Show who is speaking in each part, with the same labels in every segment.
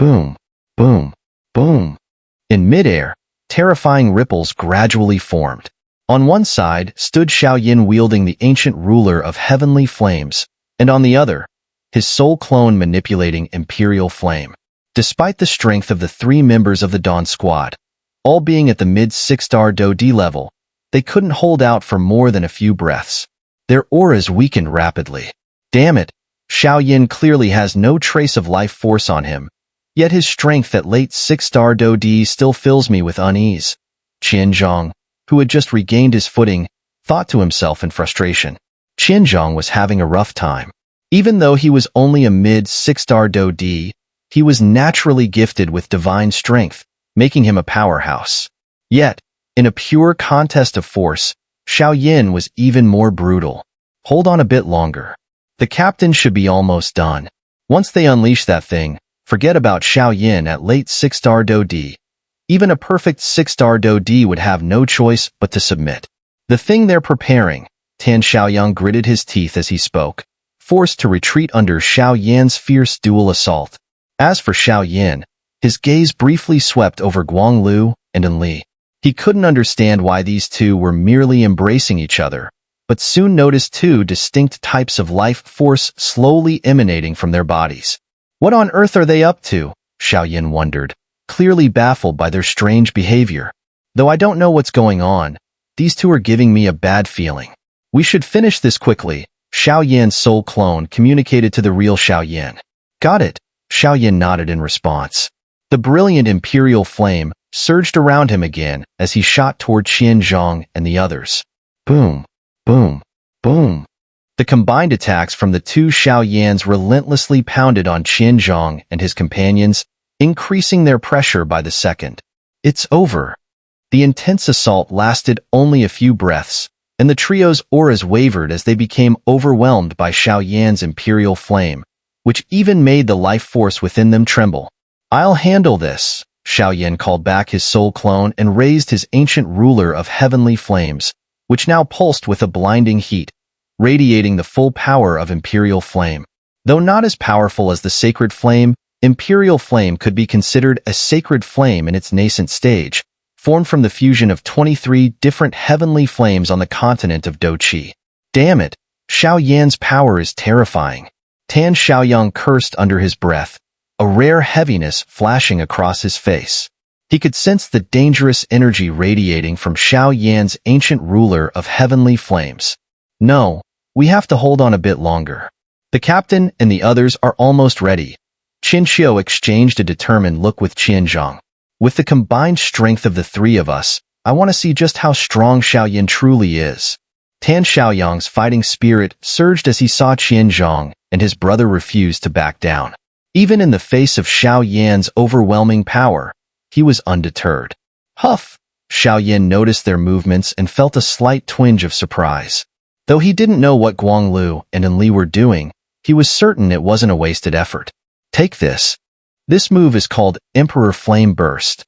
Speaker 1: Boom, boom, boom. In midair, terrifying ripples gradually formed. On one side stood Xiao Yin wielding the ancient ruler of heavenly flames, and on the other, his soul clone manipulating imperial flame. Despite the strength of the three members of the Dawn Squad, all being at the mid-6-star Do-D level, they couldn't hold out for more than a few breaths. Their auras weakened rapidly. Damn it, Xiao Yin clearly has no trace of life force on him, yet his strength at late 6-star Do-D still fills me with unease. Qianzhong, who had just regained his footing, thought to himself in frustration. Qianzhong was having a rough time. Even though he was only a mid-6-star Do-D, he was naturally gifted with divine strength, making him a powerhouse. Yet, in a pure contest of force, Xiao Yin was even more brutal. Hold on a bit longer. The captain should be almost done. Once they unleash that thing, forget about Xiao Yin at late 6-star Do-D. Even a perfect 6-star Do-D would have no choice but to submit. The thing they're preparing, Tan Xiaoyang gritted his teeth as he spoke, forced to retreat under Xiao Yan's fierce dual assault. As for Xiao Yin, his gaze briefly swept over Guang Lu and Enli. He couldn't understand why these two were merely embracing each other, but soon noticed two distinct types of life force slowly emanating from their bodies. What on earth are they up to? Xiao Yin wondered, clearly baffled by their strange behavior. Though I don't know what's going on, these two are giving me a bad feeling. We should finish this quickly, Xiao Yan's soul clone communicated to the real Xiao Yin. Got it, Xiao Yin nodded in response. The brilliant imperial flame surged around him again as he shot toward Qianzhong and the others. Boom, boom, boom. The combined attacks from the two Xiao Yans relentlessly pounded on Qianzhong and his companions, increasing their pressure by the second. It's over. The intense assault lasted only a few breaths, and the trio's auras wavered as they became overwhelmed by Xiao Yan's imperial flame, which even made the life force within them tremble. I'll handle this, Xiao Yin called back his soul clone and raised his ancient ruler of heavenly flames, which now pulsed with a blinding heat, radiating the full power of imperial flame. Though not as powerful as the sacred flame, imperial flame could be considered a sacred flame in its nascent stage, formed from the fusion of 23 different heavenly flames on the continent of Doqi. Damn it, Xiao Yan's power is terrifying. Tan Xiaoyang cursed under his breath, a rare heaviness flashing across his face. He could sense the dangerous energy radiating from Xiao Yan's ancient ruler of heavenly flames. No, we have to hold on a bit longer. The captain and the others are almost ready. Qin Xiao exchanged a determined look with Qianzhong. With the combined strength of the three of us, I want to see just how strong Xiao Yin truly is. Tan Xiaoyang's fighting spirit surged as he saw Qianzhong, and his brother refused to back down. Even in the face of Xiao Yan's overwhelming power, he was undeterred. Huff! Xiao Yin noticed their movements and felt a slight twinge of surprise. Though he didn't know what Guang Lu and Enli were doing, he was certain it wasn't a wasted effort. Take this. This move is called Emperor Flame Burst,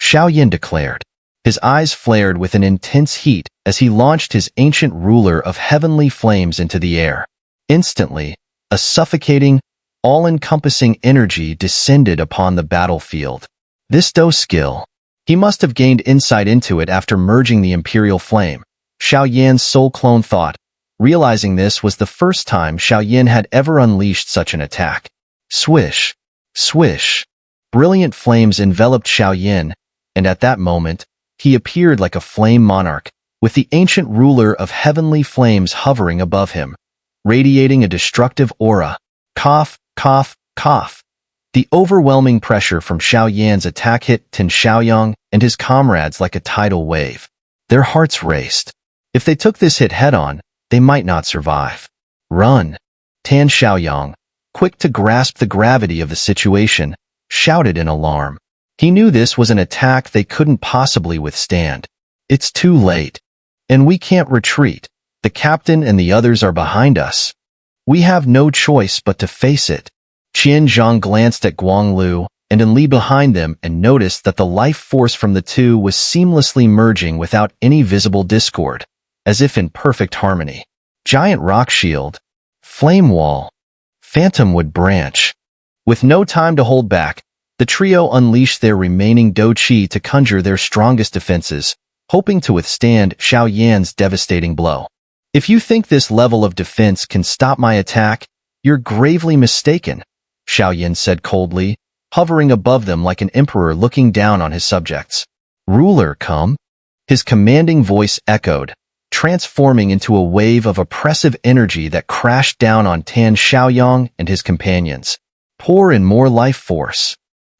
Speaker 1: Xiao Yin declared. His eyes flared with an intense heat as he launched his ancient ruler of heavenly flames into the air. Instantly, a suffocating, all-encompassing energy descended upon the battlefield. This Do skill. He must have gained insight into it after merging the imperial flame, Xiao Yan's soul clone thought. Realizing this was the first time Xiao Yin had ever unleashed such an attack. Swish, swish. Brilliant flames enveloped Xiao Yin, and at that moment, he appeared like a flame monarch, with the ancient ruler of heavenly flames hovering above him, radiating a destructive aura. Cough, cough, cough. The overwhelming pressure from Xiao Yan's attack hit Tan Xiaoyang and his comrades like a tidal wave. Their hearts raced. If they took this hit head-on, they might not survive. Run! Tan Xiaoyang, quick to grasp the gravity of the situation, shouted in alarm. He knew this was an attack they couldn't possibly withstand. It's too late. And we can't retreat. The captain and the others are behind us. We have no choice but to face it. Qianzhong glanced at Guang Lu and Enli behind them and noticed that the life force from the two was seamlessly merging without any visible discord, as if in perfect harmony. Giant rock shield, flame wall, phantom wood branch. With no time to hold back, The trio unleashed their remaining Do Chi to conjure their strongest defenses, hoping to withstand Xiao Yan's devastating blow. If you think this level of defense can stop my attack, you're gravely mistaken, Xiao Yin said coldly, hovering above them like an emperor looking down on his subjects. Ruler, come. His commanding voice echoed, transforming into a wave of oppressive energy that crashed down on Tan Xiaoyang and his companions. Pour in more life force.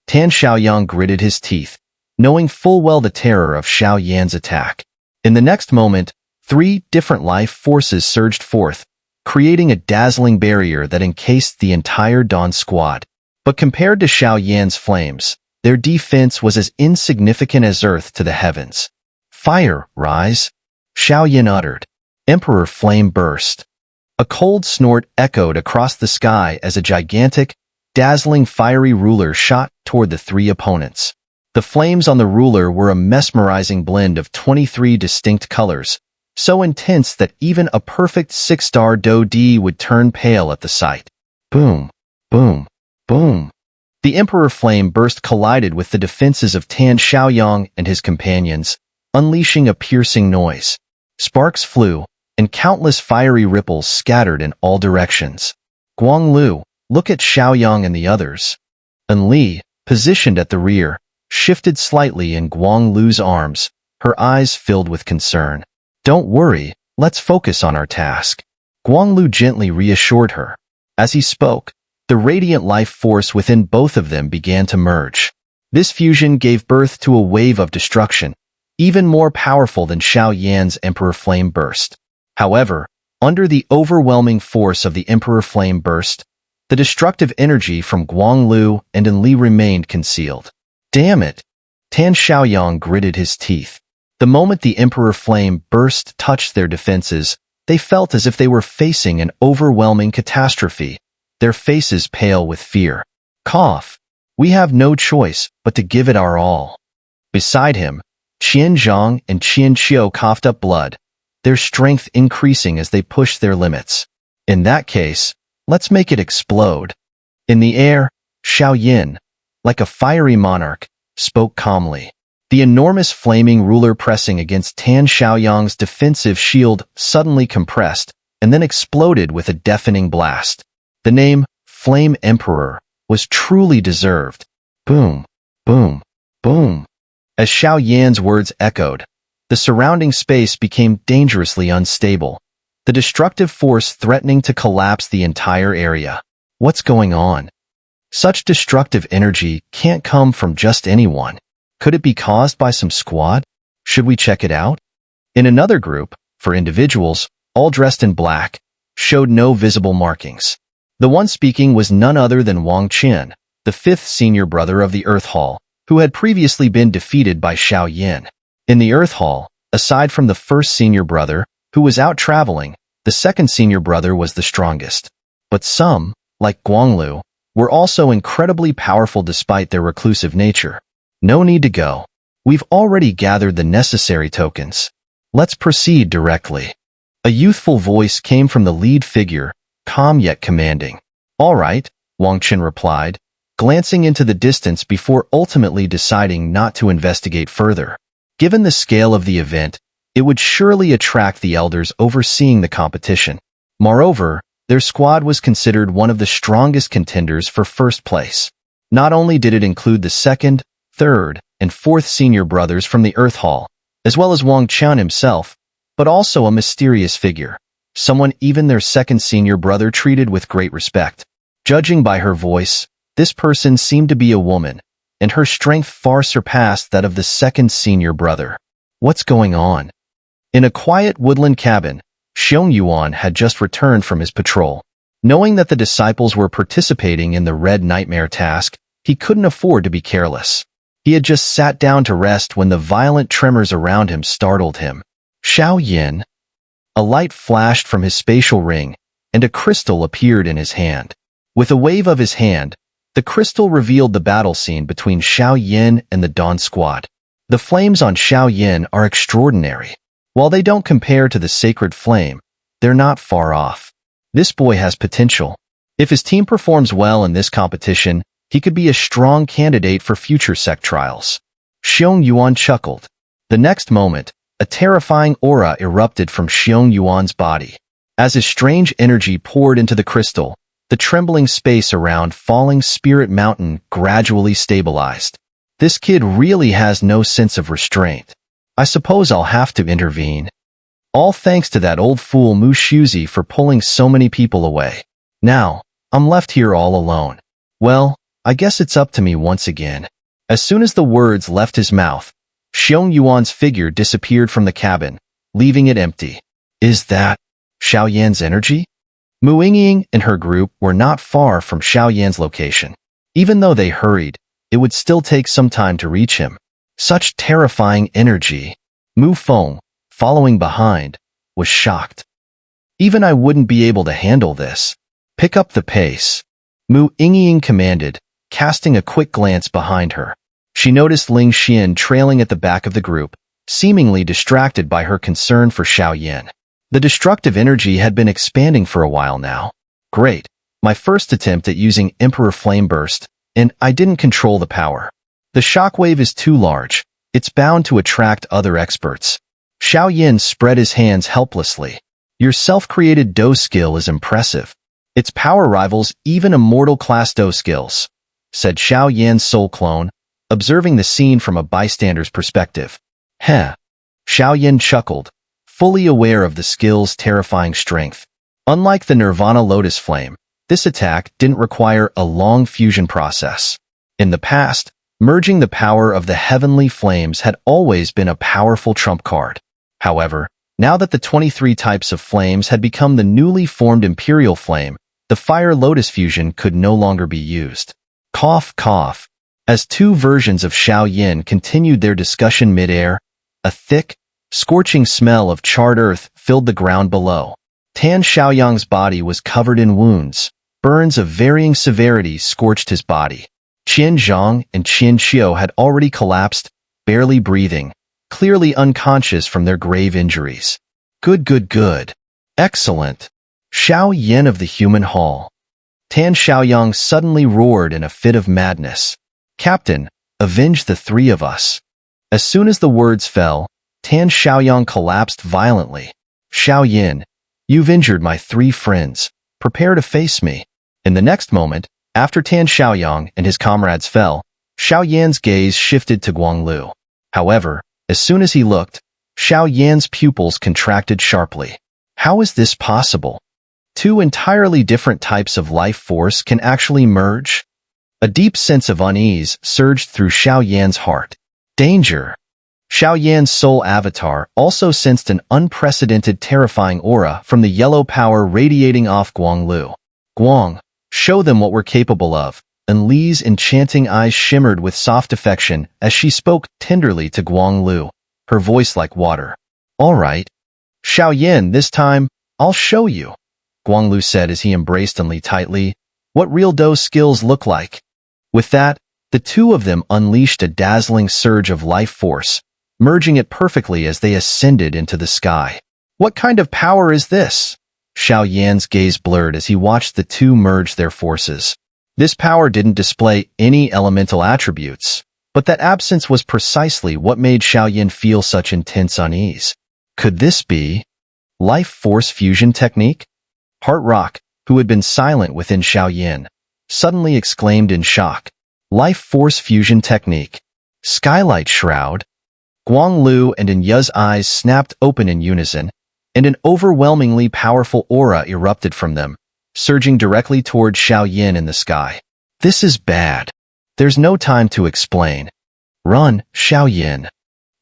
Speaker 1: Tan Xiaoyang gritted his teeth, knowing full well the terror of Xiao Yan's attack. In the next moment, 3 different life forces surged forth, creating a dazzling barrier that encased the entire Dawn squad. But compared to Xiao Yan's flames, their defense was as insignificant as earth to the heavens. Fire, rise! Xiao Yin uttered. Emperor Flame burst. A cold snort echoed across the sky as a gigantic, dazzling fiery ruler shot toward the 3 opponents. The flames on the ruler were a mesmerizing blend of 23 distinct colors, so intense that even a perfect 6-star Do Di would turn pale at the sight. Boom, boom, boom. The Emperor Flame burst collided with the defenses of Tan Xiaoyang and his companions, unleashing a piercing noise. Sparks flew, and countless fiery ripples scattered in all directions. Guang Lu, look at Xiaoyang and the others. And Li, positioned at the rear, shifted slightly in Guang Lu's arms, her eyes filled with concern. Don't worry, let's focus on our task. Guang Lu gently reassured her. As he spoke, the radiant life force within both of them began to merge. This fusion gave birth to a wave of destruction, even more powerful than Xiao Yan's Emperor Flame burst. However, under the overwhelming force of the Emperor Flame burst, the destructive energy from Guang Lu and Enli remained concealed. Damn it! Tan Xiaoyang gritted his teeth. The moment the Emperor Flame burst touched their defenses, they felt as if they were facing an overwhelming catastrophe, their faces pale with fear. Cough. We have no choice but to give it our all. Beside him, Qian Zhang and Qian Qiu coughed up blood, their strength increasing as they pushed their limits. In that case, let's make it explode. In the air, Xiao Yin, like a fiery monarch, spoke calmly. The enormous flaming ruler pressing against Tan Xiaoyang's defensive shield suddenly compressed and then exploded with a deafening blast. The name, Flame Emperor, was truly deserved. Boom, boom, boom. As Xiao Yan's words echoed, the surrounding space became dangerously unstable, the destructive force threatening to collapse the entire area. What's going on? Such destructive energy can't come from just anyone. Could it be caused by some squad? Should we check it out? In another group, for individuals, all dressed in black, showed no visible markings. The one speaking was none other than Wang Qin, the 5th senior brother of the Earth Hall, who had previously been defeated by Xiao Yin. In the Earth Hall, aside from the 1st senior brother, who was out traveling, the 2nd senior brother was the strongest. But some, like Guang Lu, were also incredibly powerful despite their reclusive nature. No need to go. We've already gathered the necessary tokens. Let's proceed directly. A youthful voice came from the lead figure, calm yet commanding. All right, Wang Qin replied, glancing into the distance before ultimately deciding not to investigate further. Given the scale of the event, it would surely attract the elders overseeing the competition. Moreover, their squad was considered one of the strongest contenders for first place. Not only did it include the 2nd, 3rd, and 4th senior brothers from the Earth Hall, as well as Wang Qian himself, but also a mysterious figure, someone even their 2nd senior brother treated with great respect. Judging by her voice, this person seemed to be a woman, and her strength far surpassed that of the 2nd senior brother. What's going on? In a quiet woodland cabin, Xiong Yuan had just returned from his patrol. Knowing that the disciples were participating in the Red Nightmare task, he couldn't afford to be careless. He had just sat down to rest when the violent tremors around him startled him. Xiao Yin. A light flashed from his spatial ring, and a crystal appeared in his hand. With a wave of his hand, the crystal revealed the battle scene between Xiao Yin and the Dawn Squad. The flames on Xiao Yin are extraordinary. While they don't compare to the sacred flame, they're not far off. This boy has potential. If his team performs well in this competition, He could be a strong candidate for future sect trials. Xiong Yuan chuckled. The next moment, a terrifying aura erupted from Xiong Yuan's body. As his strange energy poured into the crystal, the trembling space around Falling Spirit Mountain gradually stabilized. This kid really has no sense of restraint. I suppose I'll have to intervene. All thanks to that old fool Mu Shuzi for pulling so many people away. Now, I'm left here all alone. Well, I guess it's up to me once again. As soon as the words left his mouth, Xiong Yuan's figure disappeared from the cabin, leaving it empty. Is that Xiao Yan's energy? Mu Yingying and her group were not far from Xiao Yan's location. Even though they hurried, it would still take some time to reach him. Such terrifying energy. Mu Feng, following behind, was shocked. Even I wouldn't be able to handle this. Pick up the pace. Mu Yingying commanded, casting a quick glance behind her. She noticed Ling Xian trailing at the back of the group, seemingly distracted by her concern for Xiao Yin. The destructive energy had been expanding for a while now. Great. My first attempt at using Emperor Flame Burst, and I didn't control the power. The shockwave is too large. It's bound to attract other experts. Xiao Yin spread his hands helplessly. Your self-created Do skill is impressive. Its power rivals even immortal class Do skills, said Xiao Yan's soul clone, observing the scene from a bystander's perspective. Heh. Xiao Yin chuckled, fully aware of the skill's terrifying strength. Unlike the Nirvana Lotus Flame, this attack didn't require a long fusion process. In the past, merging the power of the heavenly flames had always been a powerful trump card. However, now that the 23 types of flames had become the newly formed Imperial Flame, the Fire Lotus fusion could no longer be used. Cough, cough. As two versions of Xiao Yin continued their discussion mid-air, a thick, scorching smell of charred earth filled the ground below. Tan Xiaoyang's body was covered in wounds. Burns of varying severity scorched his body. Qian Zhang and Qian Xiao had already collapsed, barely breathing, clearly unconscious from their grave injuries. Good, good, good. Excellent. Xiao Yin of the Human Hall. Tan Xiaoyang suddenly roared in a fit of madness. Captain, avenge the three of us. As soon as the words fell, Tan Xiaoyang collapsed violently. Xiao Yin, you've injured my three friends. Prepare to face me. In the next moment, after Tan Xiaoyang and his comrades fell, Xiao Yan's gaze shifted to Guang Lu. However, as soon as he looked, Xiao Yan's pupils contracted sharply. How is this possible? Two entirely different types of life force can actually merge? A deep sense of unease surged through Xiao Yan's heart. Danger! Xiao Yan's soul avatar also sensed an unprecedented terrifying aura from the yellow power radiating off Guang Lu. Guang, show them what we're capable of. And Li's enchanting eyes shimmered with soft affection as she spoke tenderly to Guang Lu, her voice like water. All right. Xiao Yin, this time, I'll show you, Guang Lu said as he embraced Li tightly, what real Do skills look like. With that, the two of them unleashed a dazzling surge of life force, merging it perfectly as they ascended into the sky. What kind of power is this? Xiao Yan's gaze blurred as he watched the two merge their forces. This power didn't display any elemental attributes, but that absence was precisely what made Xiao Yin feel such intense unease. Could this be life force fusion technique? Heart Rock, who had been silent within Xiao Yin, suddenly exclaimed in shock. Life force fusion technique. Skylight Shroud. Guang Lu and Inya's eyes snapped open in unison, and an overwhelmingly powerful aura erupted from them, surging directly toward Xiao Yin in the sky. This is bad. There's no time to explain. Run, Xiao Yin.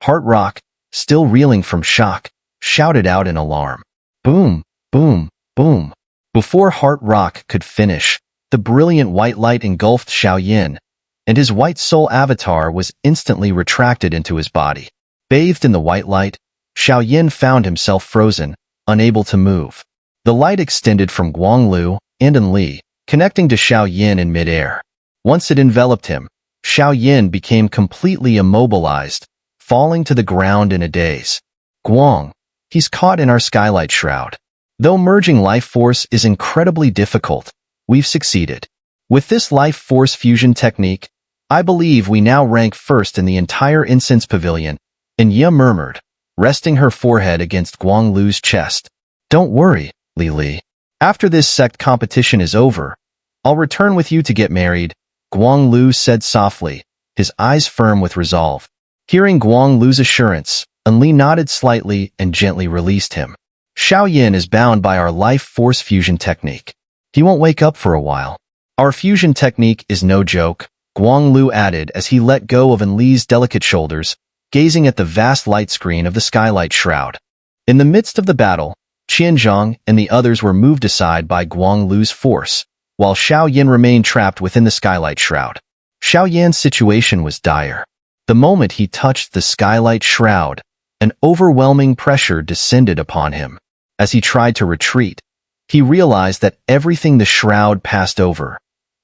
Speaker 1: Heart Rock, still reeling from shock, shouted out in alarm. Boom, boom, boom. Before Heart Rock could finish, the brilliant white light engulfed Xiao Yin, and his white soul avatar was instantly retracted into his body. Bathed in the white light, Xiao Yin found himself frozen, unable to move. The light extended from Guang Lu and Li, connecting to Xiao Yin in midair. Once it enveloped him, Xiao Yin became completely immobilized, falling to the ground in a daze. Guang, he's caught in our Skylight Shroud. Though merging life force is incredibly difficult, we've succeeded. With this life force fusion technique, I believe we now rank first in the entire incense pavilion, Nya murmured, resting her forehead against Guang Lu's chest. Don't worry, Li. After this sect competition is over, I'll return with you to get married, Guang Lu said softly, his eyes firm with resolve. Hearing Guang Lu's assurance, Li nodded slightly and gently released him. Xiao Yin is bound by our life force fusion technique. He won't wake up for a while. Our fusion technique is no joke, Guang Lu added as he let go of Li's delicate shoulders, gazing at the vast light screen of the Skylight Shroud. In the midst of the battle, Qianzhong and the others were moved aside by Guang Lu's force, while Xiao Yin remained trapped within the Skylight Shroud. Xiao Yan's situation was dire. The moment he touched the Skylight Shroud, an overwhelming pressure descended upon him. As he tried to retreat, he realized that everything the shroud passed over,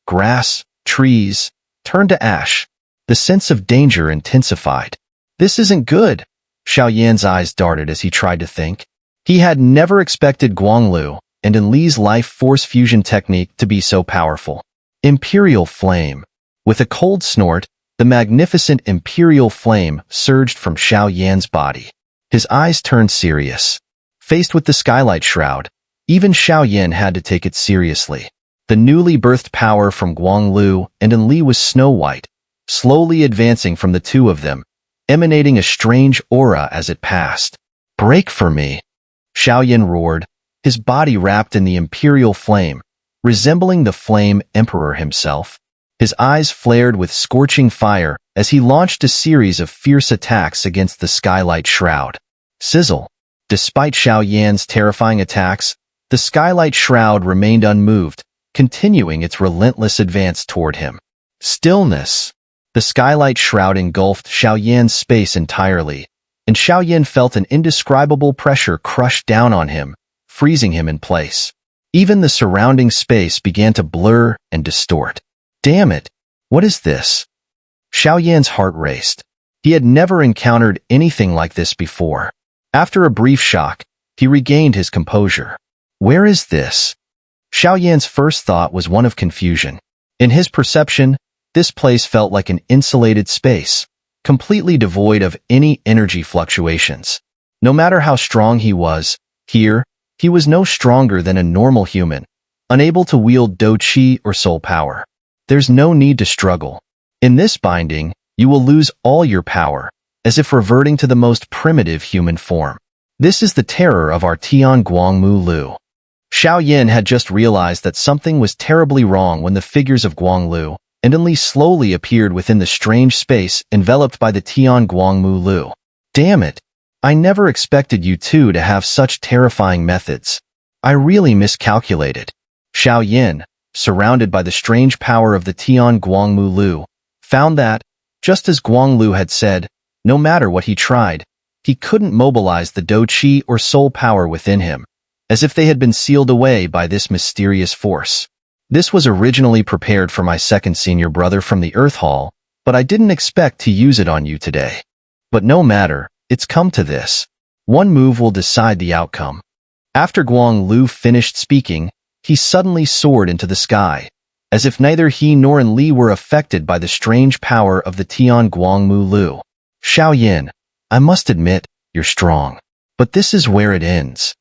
Speaker 1: grass, trees, turned to ash. The sense of danger intensified. This isn't good, Xiao Yan's eyes darted as he tried to think. He had never expected Guang Lu and Li's life force fusion technique to be so powerful. Imperial Flame. With a cold snort, the magnificent Imperial Flame surged from Xiao Yan's body. His eyes turned serious. Faced with the Skylight Shroud, even Xiao Yin had to take it seriously. The newly birthed power from Guang Lu and Li was snow-white, slowly advancing from the two of them, emanating a strange aura as it passed. Break for me, Xiao Yin roared, his body wrapped in the Imperial Flame, resembling the Flame Emperor himself. His eyes flared with scorching fire as he launched a series of fierce attacks against the Skylight Shroud. Sizzle. Despite Xiao Yan's terrifying attacks, the Skylight Shroud remained unmoved, continuing its relentless advance toward him. Stillness. The Skylight Shroud engulfed Xiao Yan's space entirely, and Xiao Yin felt an indescribable pressure crush down on him, freezing him in place. Even the surrounding space began to blur and distort. Damn it! What is this? Xiao Yan's heart raced. He had never encountered anything like this before. After a brief shock, he regained his composure. Where is this? Xiao Yan's first thought was one of confusion. In his perception, this place felt like an insulated space, completely devoid of any energy fluctuations. No matter how strong he was, here, he was no stronger than a normal human, unable to wield Do Qi or soul power. There's no need to struggle. In this binding, you will lose all your power, as if reverting to the most primitive human form. This is the terror of our Tian Guangmu Lu. Xiao Yin had just realized that something was terribly wrong when the figures of Guang Lu and Li slowly appeared within the strange space enveloped by the Tian Guangmu Lu. Damn it! I never expected you two to have such terrifying methods. I really miscalculated. Xiao Yin, surrounded by the strange power of the Tian Guangmu Lu, found that, just as Guang Lu had said, no matter what he tried, he couldn't mobilize the Do Qi or soul power within him, as if they had been sealed away by this mysterious force. This was originally prepared for my second senior brother from the Earth Hall, but I didn't expect to use it on you today. But no matter, it's come to this. One move will decide the outcome. After Guang Lu finished speaking, he suddenly soared into the sky, as if neither he nor Li were affected by the strange power of the Tian Guangmu Lu. Xiao Yin, I must admit, you're strong. But this is where it ends.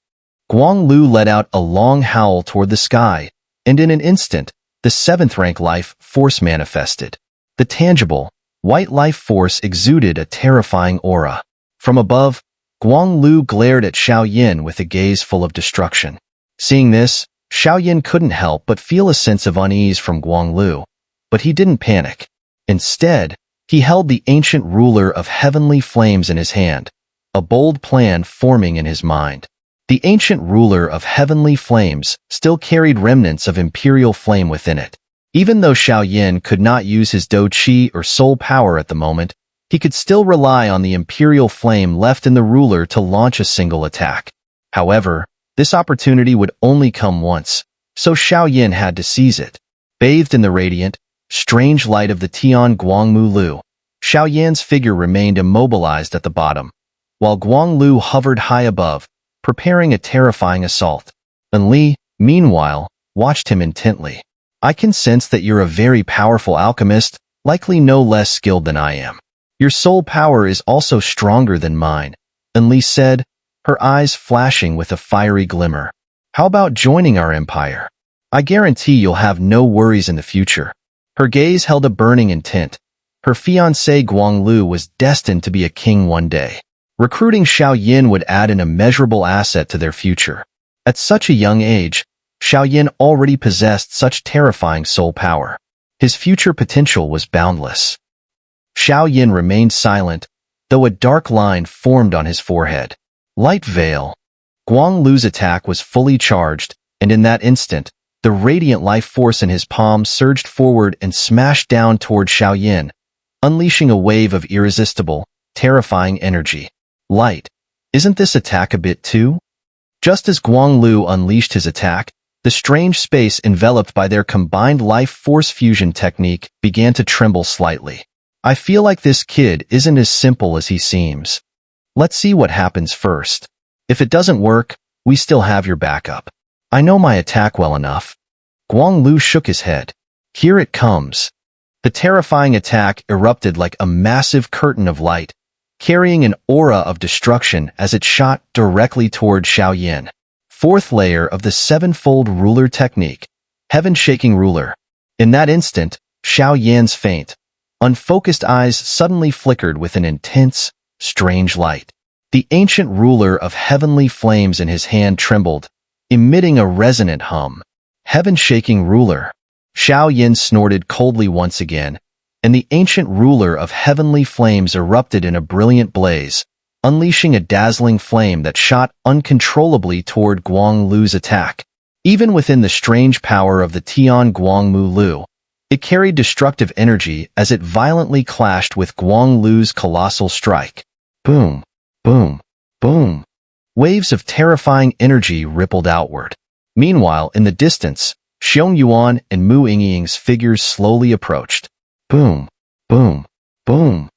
Speaker 1: Guang Lu let out a long howl toward the sky, and in an instant, the 7th rank life force manifested. The tangible, white life force exuded a terrifying aura. From above, Guang Lu glared at Xiao Yin with a gaze full of destruction. Seeing this, Xiao Yin couldn't help but feel a sense of unease from Guang Lu, but he didn't panic. Instead, he held the ancient ruler of heavenly flames in his hand, a bold plan forming in his mind. The ancient ruler of heavenly flames still carried remnants of imperial flame within it. Even though Xiao Yin could not use his Do Qi or soul power at the moment, he could still rely on the imperial flame left in the ruler to launch a single attack. However, this opportunity would only come once, so Xiao Yin had to seize it. Bathed in the radiant, strange light of the Tian Guangmu Lu, Xiao Yan's figure remained immobilized at the bottom, while Guang Lu hovered high above, preparing a terrifying assault. And Li, meanwhile, watched him intently. I can sense that you're a very powerful alchemist, likely no less skilled than I am. Your soul power is also stronger than mine, Enli said, her eyes flashing with a fiery glimmer. How about joining our empire? I guarantee you'll have no worries in the future. Her gaze held a burning intent. Her fiancé Guang Lu was destined to be a king one day. Recruiting Xiao Yin would add an immeasurable asset to their future. At such a young age, Xiao Yin already possessed such terrifying soul power. His future potential was boundless. Xiao Yin remained silent, though a dark line formed on his forehead. Light veil. Guang Lu's attack was fully charged, and in that instant, the radiant life force in his palm surged forward and smashed down toward Xiao Yin, unleashing a wave of irresistible, terrifying energy. Light. Isn't this attack a bit too? Just as Guang Lu unleashed his attack, the strange space enveloped by their combined life force fusion technique began to tremble slightly. I feel like this kid isn't as simple as he seems. Let's see what happens first. If it doesn't work, we still have your backup. I know my attack well enough. Guang Lu shook his head. Here it comes. The terrifying attack erupted like a massive curtain of light, carrying an aura of destruction as it shot directly toward Xiao Yin. Fourth layer of the sevenfold ruler technique, heaven-shaking ruler. In that instant, Xiao Yin's faint, unfocused eyes suddenly flickered with an intense, strange light. The ancient ruler of heavenly flames in his hand trembled, emitting a resonant hum. Heaven-shaking ruler. Xiao Yin snorted coldly once again, and the ancient ruler of heavenly flames erupted in a brilliant blaze, unleashing a dazzling flame that shot uncontrollably toward Guang Lu's attack. Even within the strange power of the Tian Guang Mu Lu, it carried destructive energy as it violently clashed with Guang Lu's colossal strike. Boom, boom, boom. Waves of terrifying energy rippled outward. Meanwhile, in the distance, Xiong Yuan and Mu Yingying's figures slowly approached. Boom, boom, boom.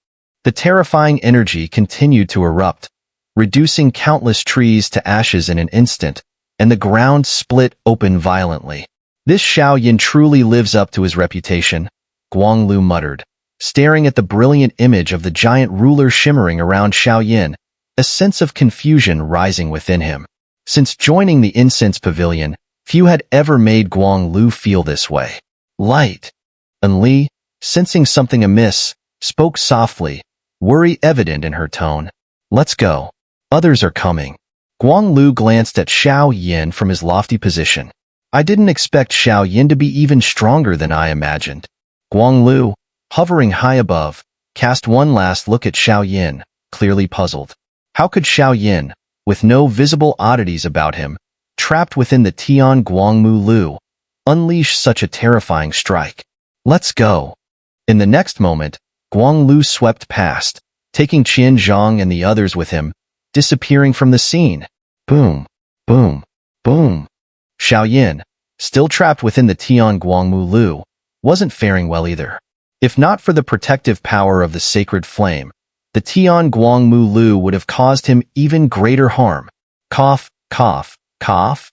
Speaker 1: The terrifying energy continued to erupt, reducing countless trees to ashes in an instant, and the ground split open violently. This Xiao Yin truly lives up to his reputation, Guang Lu muttered, staring at the brilliant image of the giant ruler shimmering around Xiao Yin, a sense of confusion rising within him. Since joining the incense pavilion, few had ever made Guang Lu feel this way. Light. Enli, sensing something amiss, spoke softly, worry evident in her tone. Let's go. Others are coming. Guang Lu glanced at Xiao Yin from his lofty position. I didn't expect Xiao Yin to be even stronger than I imagined. Guang Lu, hovering high above, cast one last look at Xiao Yin, clearly puzzled. How could Xiao Yin, with no visible oddities about him, trapped within the Tian Guang Mu Lu, unleash such a terrifying strike? Let's go. In the next moment, Guang Lu swept past, taking Qian Zhang and the others with him, disappearing from the scene. Boom, boom, boom. Xiao Yin, still trapped within the Tian Guang Mu Lu, wasn't faring well either. If not for the protective power of the sacred flame, the Tian Guang Mu Lu would have caused him even greater harm. Cough, cough, cough.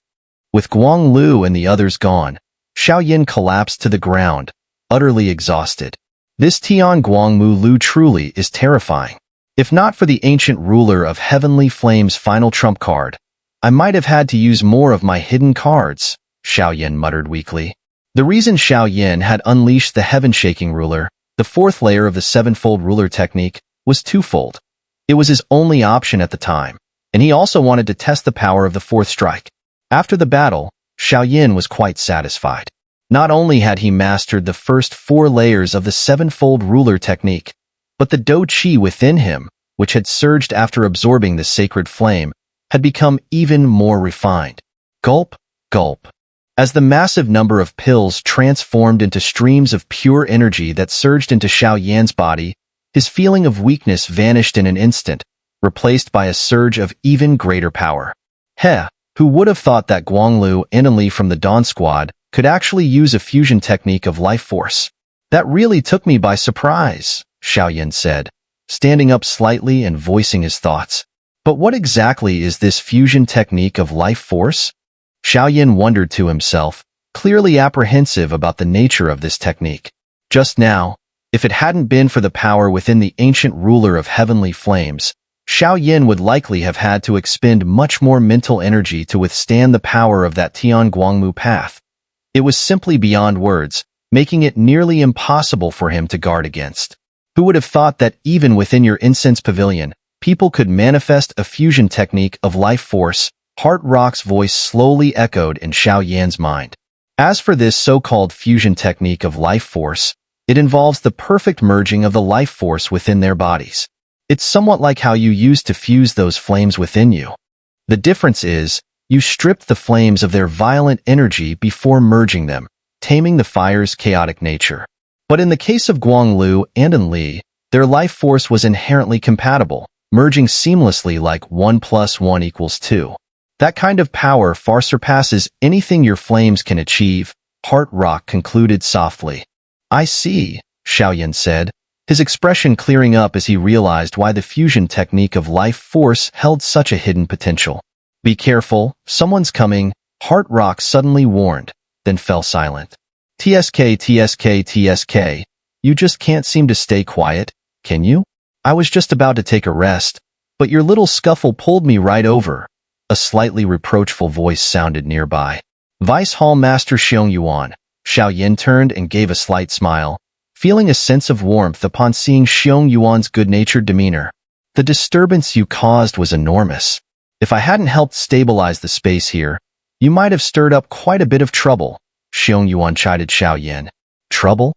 Speaker 1: With Guang Lu and the others gone, Xiao Yin collapsed to the ground, utterly exhausted. This Tian Guang Mu Lu truly is terrifying. If not for the ancient ruler of heavenly flame's final trump card, I might have had to use more of my hidden cards, Xiao Yin muttered weakly. The reason Xiao Yin had unleashed the heaven-shaking ruler, the fourth layer of the sevenfold ruler technique, was twofold. It was his only option at the time, and he also wanted to test the power of the fourth strike. After the battle, Xiao Yin was quite satisfied. Not only had he mastered the first 4 layers of the sevenfold ruler technique, but the Dou Qi within him, which had surged after absorbing the sacred flame, had become even more refined. Gulp, gulp. As the massive number of pills transformed into streams of pure energy that surged into Xiao Yan's body, his feeling of weakness vanished in an instant, replaced by a surge of even greater power. Who would have thought that Guang Lu and Enli from the Dawn Squad could actually use a fusion technique of life force? That really took me by surprise, Xiao Yin said, standing up slightly and voicing his thoughts. But what exactly is this fusion technique of life force? Xiao Yin wondered to himself, clearly apprehensive about the nature of this technique. Just now, if it hadn't been for the power within the ancient ruler of heavenly flames, Xiao Yin would likely have had to expend much more mental energy to withstand the power of that Tianguangmu path. It was simply beyond words, making it nearly impossible for him to guard against. Who would have thought that even within your incense pavilion, people could manifest a fusion technique of life force? Heart Rock's voice slowly echoed in Xiao Yan's mind. As for this so-called fusion technique of life force, it involves the perfect merging of the life force within their bodies. It's somewhat like how you used to fuse those flames within you. The difference is, you stripped the flames of their violent energy before merging them, taming the fire's chaotic nature. But in the case of Guang Lu and Li, their life force was inherently compatible, merging seamlessly like 1 + 1 = 2. That kind of power far surpasses anything your flames can achieve, Heart Rock concluded softly. I see, Xiao Yin said, his expression clearing up as he realized why the fusion technique of life force held such a hidden potential. Be careful, someone's coming, Heart Rock suddenly warned, then fell silent. TSK, you just can't seem to stay quiet, can you? I was just about to take a rest, but your little scuffle pulled me right over. A slightly reproachful voice sounded nearby. Vice Hall Master Xiong Yuan. Xiao Yin turned and gave a slight smile, feeling a sense of warmth upon seeing Xiong Yuan's good-natured demeanor. The disturbance you caused was enormous. If I hadn't helped stabilize the space here, you might have stirred up quite a bit of trouble, Xiong Yuan chided Xiao Yin. Trouble?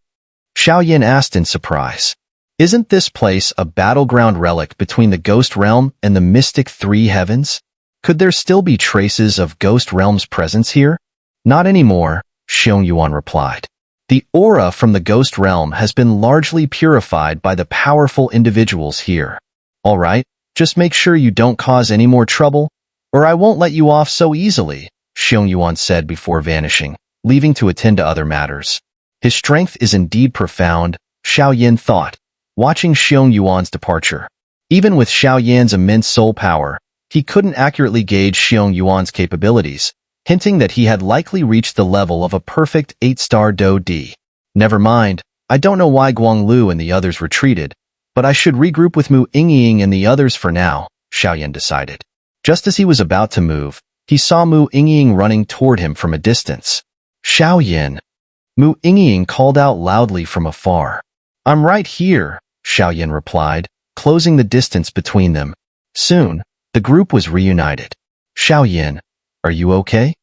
Speaker 1: Xiao Yin asked in surprise. Isn't this place a battleground relic between the Ghost Realm and the mystic Three Heavens? Could there still be traces of Ghost Realm's presence here? Not anymore, Xiong Yuan replied. The aura from the Ghost Realm has been largely purified by the powerful individuals here. All right, just make sure you don't cause any more trouble, or I won't let you off so easily, Xiong Yuan said before vanishing, leaving to attend to other matters. His strength is indeed profound, Xiao Yin thought, watching Xiong Yuan's departure. Even with Xiao Yan's immense soul power, he couldn't accurately gauge Xiong Yuan's capabilities, hinting that he had likely reached the level of a perfect 8-star Do D. Never mind, I don't know why Guang Lu and the others retreated, but I should regroup with Mu Yingying and the others for now, Xiao Yin decided. Just as he was about to move, he saw Mu Yingying running toward him from a distance. Xiao Yin. Mu Yingying called out loudly from afar. I'm right here, Xiao Yin replied, closing the distance between them. Soon, the group was reunited. Xiao Yin, are you okay?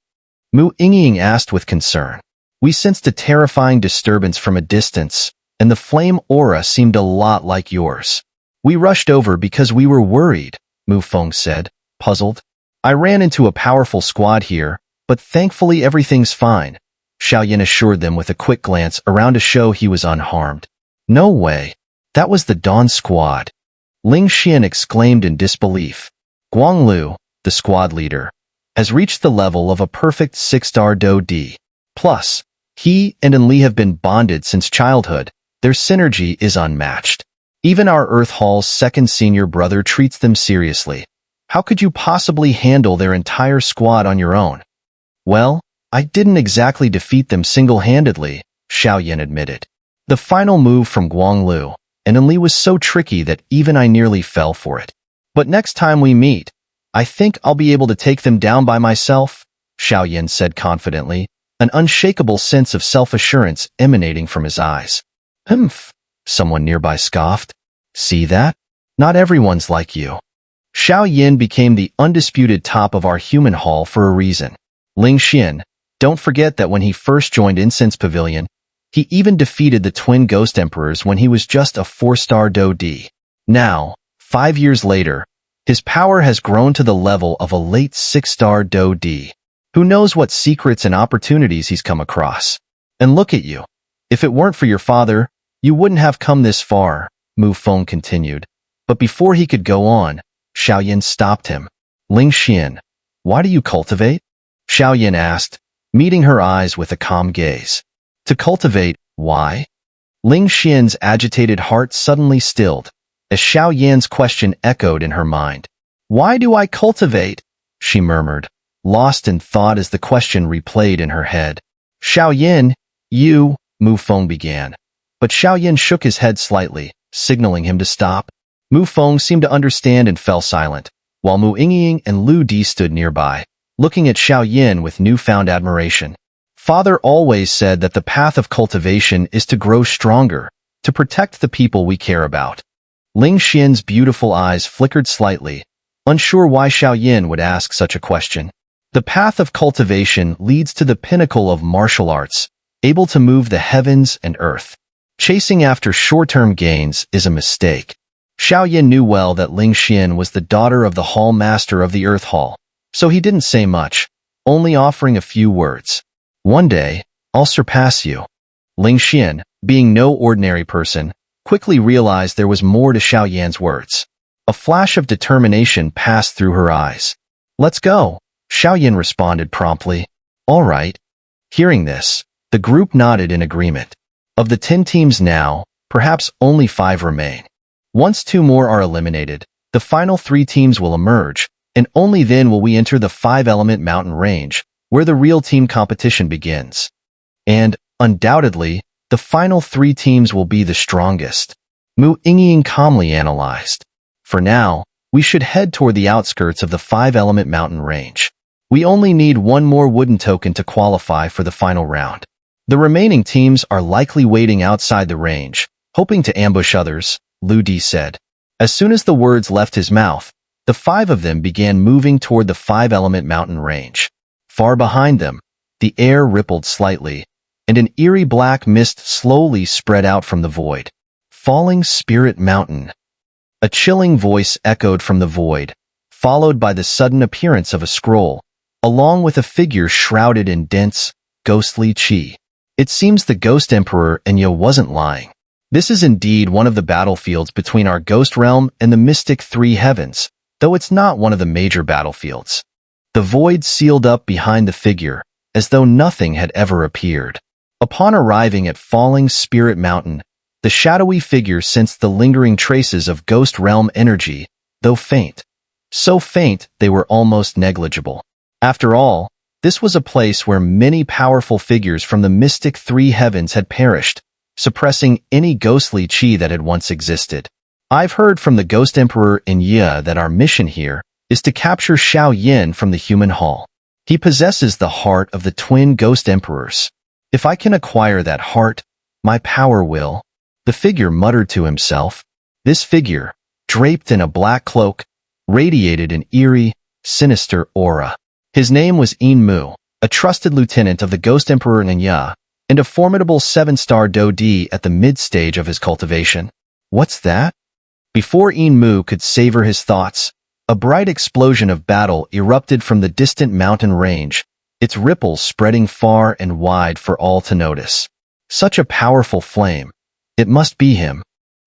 Speaker 1: Mu Yingying asked with concern. We sensed a terrifying disturbance from a distance, and the flame aura seemed a lot like yours. We rushed over because we were worried, Mu Feng said, puzzled. I ran into a powerful squad here, but thankfully everything's fine, Xiao Yin assured them with a quick glance around to show he was unharmed. No way. That was the Dawn squad. Ling Xian exclaimed in disbelief. Guang Lu, the squad leader, has reached the level of a perfect 6-star Do D. Plus, he and Li have been bonded since childhood. Their synergy is unmatched. Even our Earth Hall's second senior brother treats them seriously. How could you possibly handle their entire squad on your own? Well, I didn't exactly defeat them single-handedly, Xiao Yin admitted. The final move from Guang Lu and Li was so tricky that even I nearly fell for it. But next time we meet, I think I'll be able to take them down by myself, Xiao Yin said confidently, an unshakable sense of self-assurance emanating from his eyes. Humph, someone nearby scoffed. See that? Not everyone's like you. Xiao Yin became the undisputed top of our human hall for a reason. Ling Xian, don't forget that when he first joined Incense Pavilion, he even defeated the twin Ghost Emperors when he was just a 4-star Do D. Now, 5 years later, his power has grown to the level of a late 6-star Do D. Who knows what secrets and opportunities he's come across. And look at you. If it weren't for your father, you wouldn't have come this far, Mu Feng continued. But before he could go on, Xiao Yin stopped him. Ling Xian, why do you cultivate? Xiao Yin asked, meeting her eyes with a calm gaze. To cultivate, why? Ling Xian's agitated heart suddenly stilled, as Xiao Yan's question echoed in her mind. Why do I cultivate? She murmured, lost in thought as the question replayed in her head. Xiao Yin, you, Mu Feng began. But Xiao Yin shook his head slightly, signaling him to stop. Mu Feng seemed to understand and fell silent, while Mu Yingying and Lu Di stood nearby, looking at Xiao Yin with newfound admiration. Father always said that the path of cultivation is to grow stronger, to protect the people we care about. Ling Xian's beautiful eyes flickered slightly, unsure why Xiao Yin would ask such a question. The path of cultivation leads to the pinnacle of martial arts, able to move the heavens and earth. Chasing after short-term gains is a mistake. Xiao Yin knew well that Ling Xian was the daughter of the Hall Master of the Earth Hall, so he didn't say much, only offering a few words. One day, I'll surpass you. Ling Xian, being no ordinary person, quickly realized there was more to Xiao Yan's words. A flash of determination passed through her eyes. Let's go, Xiao Yin responded promptly. All right. Hearing this, the group nodded in agreement. Of the 10 teams now, perhaps only 5 remain. Once 2 more are eliminated, the final 3 teams will emerge, and only then will we enter the 5-element mountain range, where the real team competition begins. And, undoubtedly, the final 3 teams will be the strongest. Mu Yingying calmly analyzed. For now, we should head toward the outskirts of the 5-element mountain range. We only need 1 more wooden token to qualify for the final round. The remaining teams are likely waiting outside the range, hoping to ambush others, Lu Di said. As soon as the words left his mouth, the 5 of them began moving toward the 5-element mountain range. Far behind them, the air rippled slightly, and an eerie black mist slowly spread out from the void. Falling Spirit Mountain. A chilling voice echoed from the void, followed by the sudden appearance of a scroll, along with a figure shrouded in dense, ghostly qi. It seems the Ghost Emperor Enya wasn't lying. This is indeed one of the battlefields between our Ghost Realm and the Mystic 3 Heavens, though it's not one of the major battlefields. The void sealed up behind the figure, as though nothing had ever appeared. Upon arriving at Falling Spirit Mountain, the shadowy figure sensed the lingering traces of Ghost Realm energy, though faint. So faint they were almost negligible. After all, this was a place where many powerful figures from the Mystic 3 Heavens had perished, suppressing any ghostly qi that had once existed. I've heard from the Ghost Emperor Enya that our mission here is to capture Xiao Yin from the human hall. He possesses the heart of the twin Ghost Emperors. If I can acquire that heart, my power will. The figure muttered to himself. This figure, draped in a black cloak, radiated an eerie, sinister aura. His name was Yin Mu, a trusted lieutenant of the Ghost Emperor Enya, and a formidable 7-star Do-Di at the mid-stage of his cultivation. What's that? Before Yin Mu could savor his thoughts, a bright explosion of battle erupted from the distant mountain range, its ripples spreading far and wide for all to notice. Such a powerful flame. It must be him.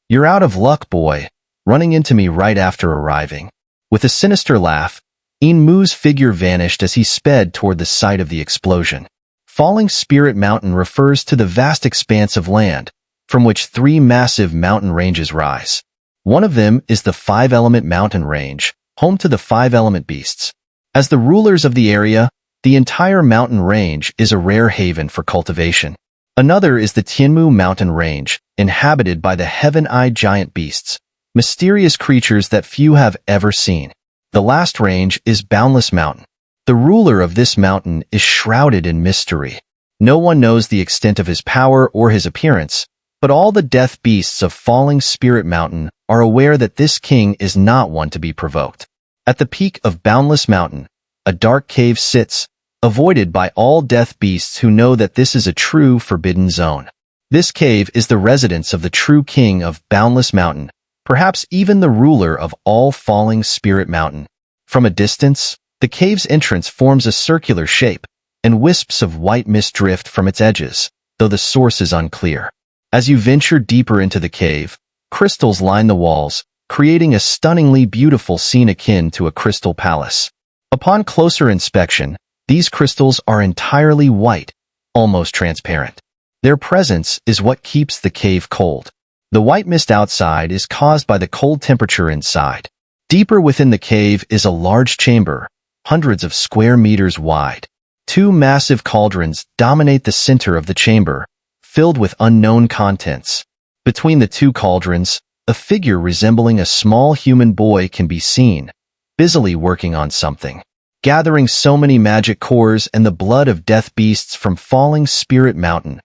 Speaker 1: You're out of luck, boy, running into me right after arriving. With a sinister laugh, Yin Mu's figure vanished as he sped toward the site of the explosion. Falling Spirit Mountain refers to the vast expanse of land, from which 3 massive mountain ranges rise. One of them is the 5-element mountain range, home to the 5-element beasts. As the rulers of the area, the entire mountain range is a rare haven for cultivation. Another is the Tianmu mountain range, inhabited by the heaven-eyed giant beasts, mysterious creatures that few have ever seen. The last range is Boundless Mountain. The ruler of this mountain is shrouded in mystery. No one knows the extent of his power or his appearance, but all the death beasts of Falling Spirit Mountain are aware that this king is not one to be provoked. At the peak of Boundless Mountain, a dark cave sits, avoided by all death beasts who know that this is a true forbidden zone. This cave is the residence of the true king of Boundless Mountain, perhaps even the ruler of all Falling Spirit Mountain. From a distance, the cave's entrance forms a circular shape, and wisps of white mist drift from its edges, though the source is unclear. As you venture deeper into the cave, crystals line the walls, creating a stunningly beautiful scene akin to a crystal palace. Upon closer inspection, these crystals are entirely white, almost transparent. Their presence is what keeps the cave cold. The white mist outside is caused by the cold temperature inside. Deeper within the cave is a large chamber, hundreds of square meters wide. Two massive cauldrons dominate the center of the chamber, filled with unknown contents. Between the two cauldrons, a figure resembling a small human boy can be seen, busily working on something, gathering so many magic cores and the blood of death beasts from falling Spirit Mountain.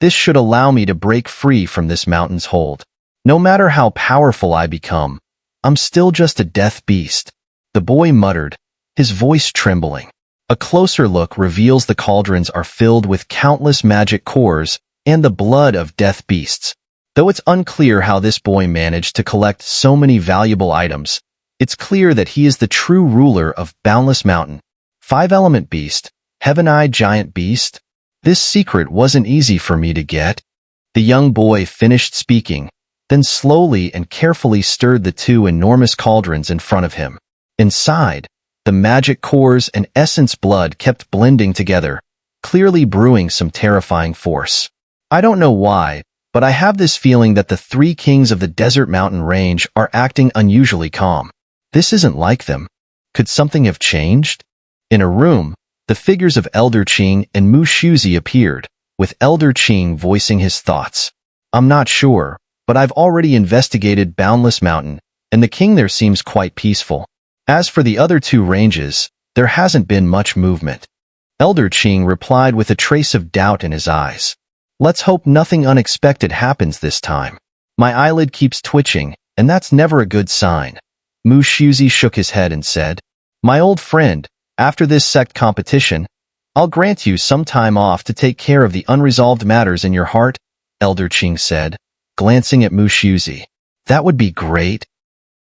Speaker 1: This should allow me to break free from this mountain's hold. No matter how powerful I become, I'm still just a death beast, the boy muttered, his voice trembling. A closer look reveals the cauldrons are filled with countless magic cores and the blood of death beasts. Though it's unclear how this boy managed to collect so many valuable items, it's clear that he is the true ruler of Boundless Mountain. Five-element beast, heaven-eyed giant beast. This secret wasn't easy for me to get. The young boy finished speaking, then slowly and carefully stirred the two enormous cauldrons in front of him. Inside, the magic cores and essence blood kept blending together, clearly brewing some terrifying force. I don't know why, but I have this feeling that the three kings of the desert mountain range are acting unusually calm. This isn't like them. Could something have changed? In a room, the figures of Elder Qing and Mu Shuzi appeared, with Elder Qing voicing his thoughts. I'm not sure, but I've already investigated Boundless Mountain, and the king there seems quite peaceful. As for the other two ranges, there hasn't been much movement. Elder Qing replied with a trace of doubt in his eyes. Let's hope nothing unexpected happens this time. My eyelid keeps twitching, and that's never a good sign. Mu Shuzi shook his head and said, My old friend, after this sect competition, I'll grant you some time off to take care of the unresolved matters in your heart, Elder Qing said, glancing at Mu Shuzi. That would be great.